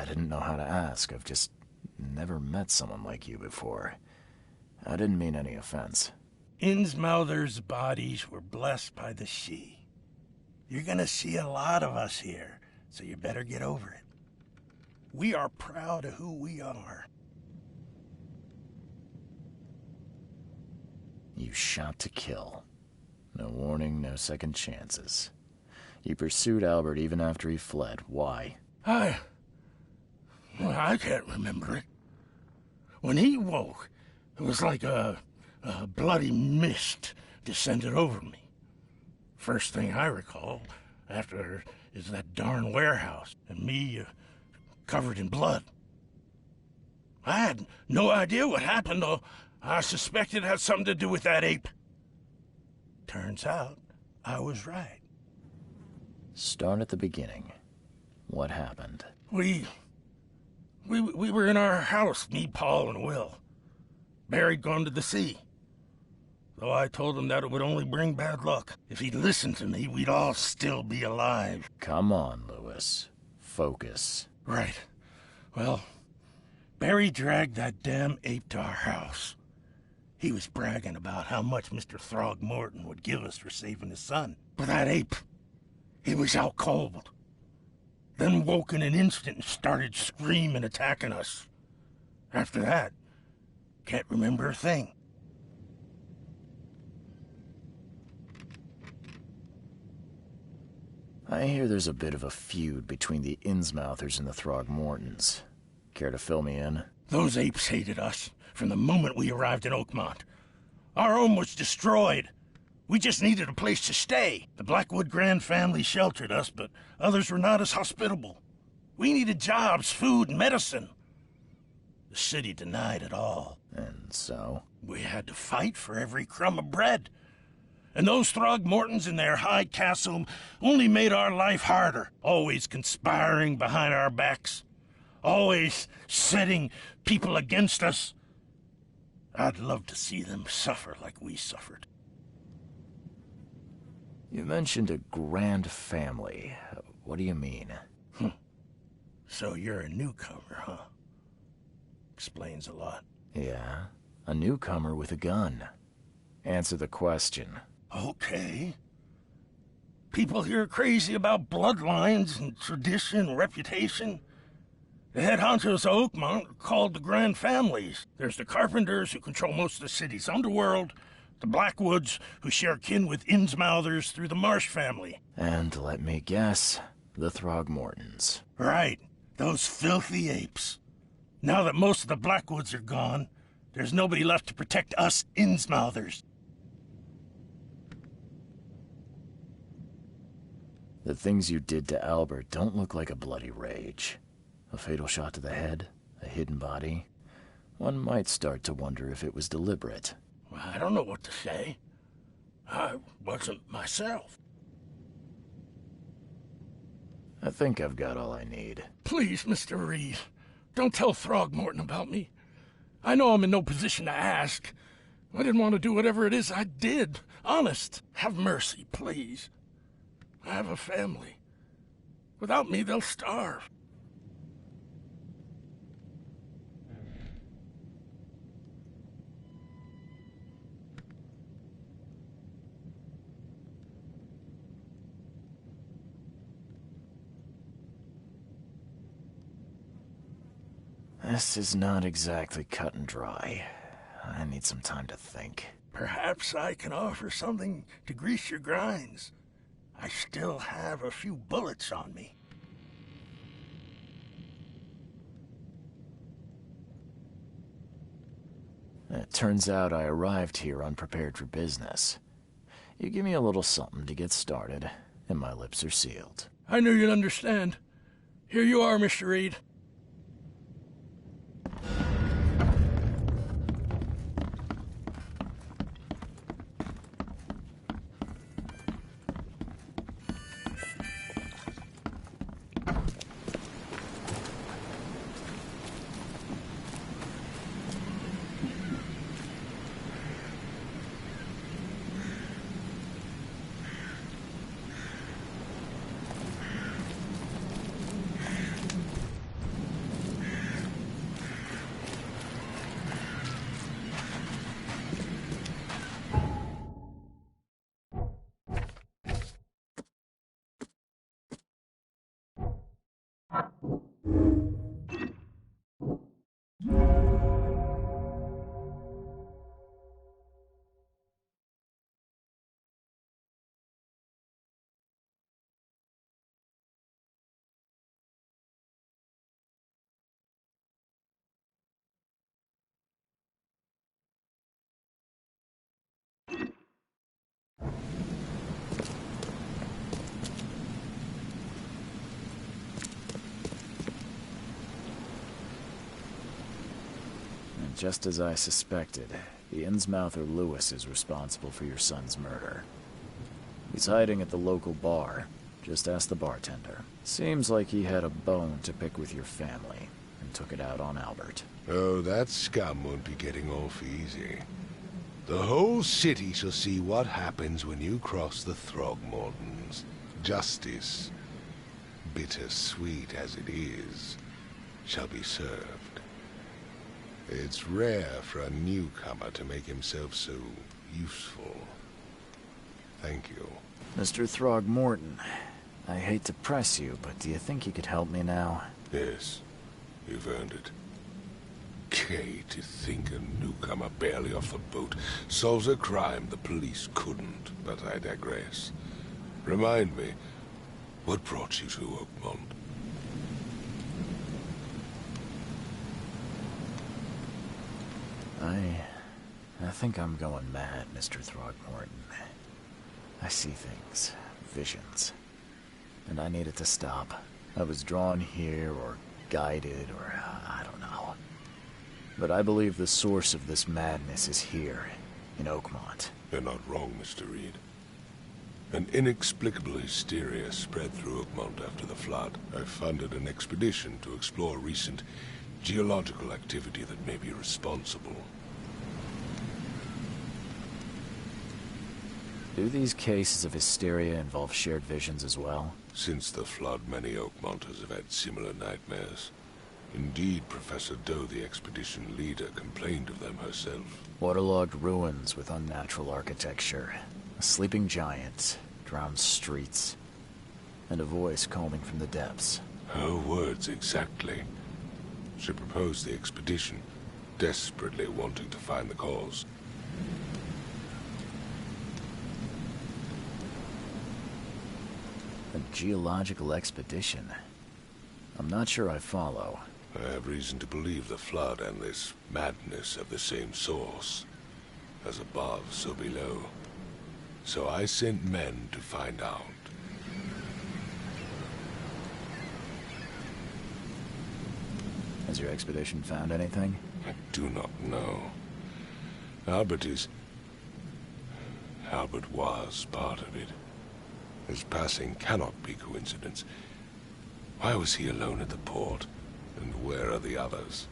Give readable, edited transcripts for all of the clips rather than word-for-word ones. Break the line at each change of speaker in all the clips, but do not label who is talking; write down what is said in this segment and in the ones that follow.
I didn't know how to ask. I've just never met someone like you before. I didn't mean any offense.
Innsmouther's bodies were blessed by the Sidhe. You're gonna see a lot of us here, so you better get over it. We are proud of who we are.
You shot to kill. No warning, no second chances. You pursued Albert even after he fled. Why?
I can't remember it. When he woke, it was like a bloody mist descended over me. First thing I recall after is that darn warehouse and me covered in blood. I had no idea what happened, though. I suspected it had something to do with that ape. Turns out, I was right.
Start at the beginning. What happened?
We were in our house, me, Paul, and Will. Barry'd gone to the sea. Though I told him that it would only bring bad luck. If he'd listened to me, we'd all still be alive.
Come on, Lewis. Focus.
Right. Well, Barry dragged that damn ape to our house. He was bragging about how much Mr. Throgmorton would give us for saving his son. But that ape, he was out cold. Then woke in an instant and started screaming, attacking us. After that, can't remember a thing.
I hear there's a bit of a feud between the Innsmouthers and the Throgmortons. Care to fill me in?
Those apes hated us from the moment we arrived in Oakmont. Our home was destroyed. We just needed a place to stay. The Blackwood Grand family sheltered us, but others were not as hospitable. We needed jobs, food, and medicine. The city denied it all.
And so?
We had to fight for every crumb of bread. And those Throgmortons in their high castle only made our life harder, always conspiring behind our backs, always setting people against us. I'd love to see them suffer like we suffered.
You mentioned a grand family. What do you mean?
So you're a newcomer, huh? Explains a lot.
Yeah, a newcomer with a gun. Answer the question.
Okay. People here are crazy about bloodlines and tradition and reputation. The head honchos of Oakmont are called the Grand Families. There's the Carpenters, who control most of the city's underworld, the Blackwoods, who share kin with Innsmouthers through the Marsh family.
And let me guess, the Throgmortons.
Right, those filthy apes. Now that most of the Blackwoods are gone, there's nobody left to protect us Innsmouthers.
The things you did to Albert don't look like a bloody rage. A fatal shot to the head, a hidden body. One might start to wonder if it was deliberate.
Well, I don't know what to say. I wasn't myself.
I think I've got all I need.
Please, Mr. Reed, don't tell Throgmorton about me. I know I'm in no position to ask. I didn't want to do whatever it is I did. Honest. Have mercy, please. I have a family. Without me, they'll starve.
This is not exactly cut and dry. I need some time to think.
Perhaps I can offer something to grease your grinds. I still have a few bullets on me.
It turns out I arrived here unprepared for business. You give me a little something to get started, and my lips are sealed.
I knew you'd understand. Here you are, Mr. Reed.
And just as I suspected, the Innsmouther Lewis is responsible for your son's murder. He's hiding at the local bar. Just ask the bartender. Seems like he had a bone to pick with your family, and took it out on Albert.
Oh, that scum won't be getting off easy. The whole city shall see what happens when you cross the Throgmortons. Justice, bittersweet as it is, shall be served. It's rare for a newcomer to make himself so useful. Thank you.
Mr. Throgmorton, I hate to press you, but do you think you could help me now?
Yes, you've earned it. Gay to think a newcomer barely off the boat solves a crime the police couldn't, but I digress. Remind me, what brought you to Oakmont?
I think I'm going mad, Mr. Throgmorton. I see things, visions, and I need it to stop. I was drawn here, or guided, or I don't know. But I believe the source of this madness is here, in Oakmont.
You're not wrong, Mr. Reed. An inexplicable hysteria spread through Oakmont after the flood. I funded an expedition to explore recent geological activity that may be responsible.
Do these cases of hysteria involve shared visions as well?
Since the flood, many Oakmonters have had similar nightmares. Indeed, Professor Doe, the expedition leader, complained of them herself.
Waterlogged ruins with unnatural architecture, a sleeping giant, drowned streets, and a voice calling from the depths.
Her words exactly. She proposed the expedition, desperately wanting to find the cause.
A geological expedition? I'm not sure I follow.
I have reason to believe the flood and this madness have the same source. As above, so below. So I sent men to find out.
Has your expedition found anything?
I do not know. Albert was part of it. His passing cannot be coincidence. Why was he alone at the port? And where are the others?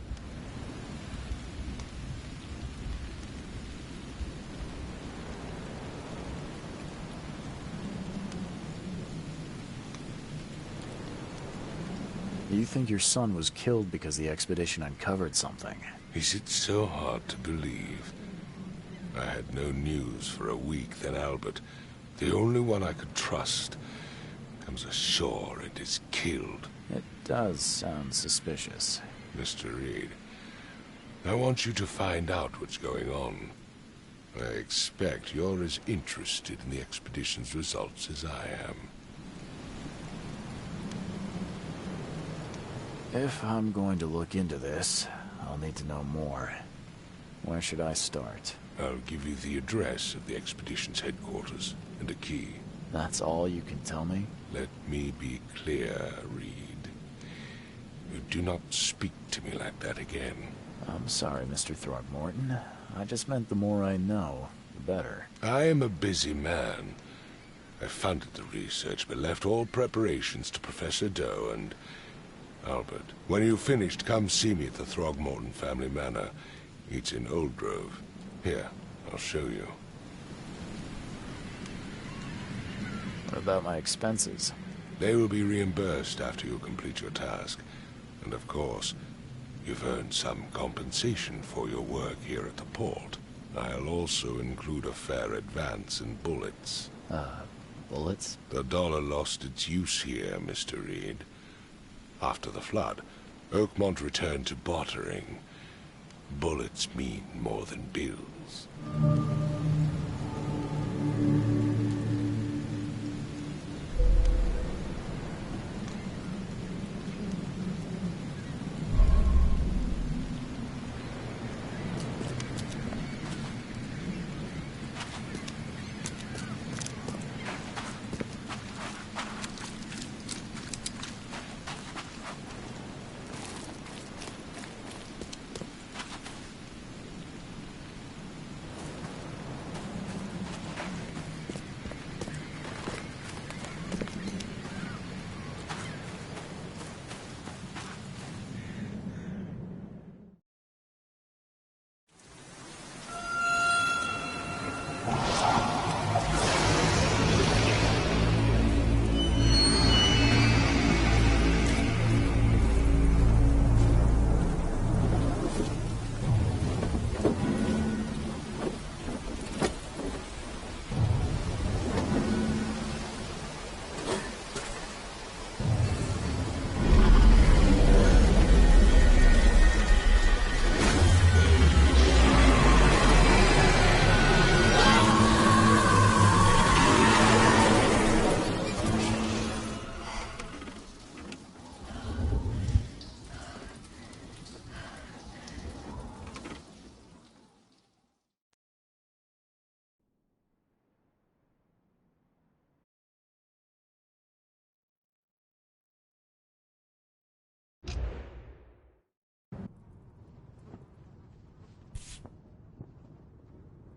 You think your son was killed because the expedition uncovered something?
Is it so hard to believe? I had no news for a week, then Albert, the only one I could trust, comes ashore and is killed.
It does sound suspicious.
Mr. Reed, I want you to find out what's going on. I expect you're as interested in the expedition's results as I am.
If I'm going to look into this, I'll need to know more. Where should I start?
I'll give you the address of the expedition's headquarters and a key.
That's all you can tell me?
Let me be clear, Reed. You do not speak to me like that again.
I'm sorry, Mr. Throgmorton. I just meant the more I know, the better.
I am a busy man. I funded the research, but left all preparations to Professor Doe and Albert. When you've finished, come see me at the Throgmorton family manor. It's in Old Grove. Here, I'll show you.
What about my expenses?
They will be reimbursed after you complete your task. And of course, you've earned some compensation for your work here at the port. I'll also include a fair advance in bullets.
Bullets?
The dollar lost its use here, Mr. Reed. After the flood, Oakmont returned to bartering. Bullets mean more than bills.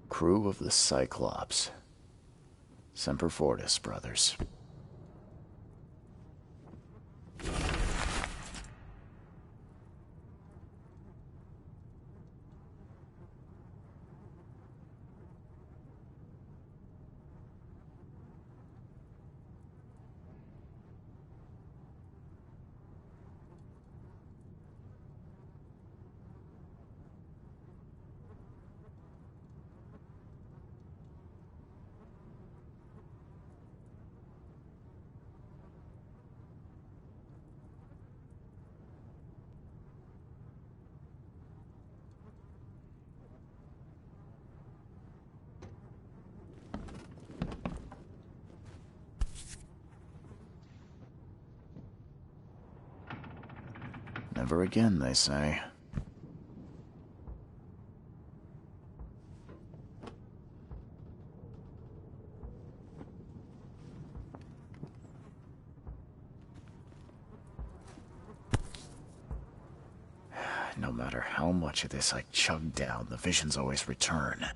Crew of the Cyclops. Semper Fortis, brothers. Never again, they say. No matter how much of this I chug down, the visions always return.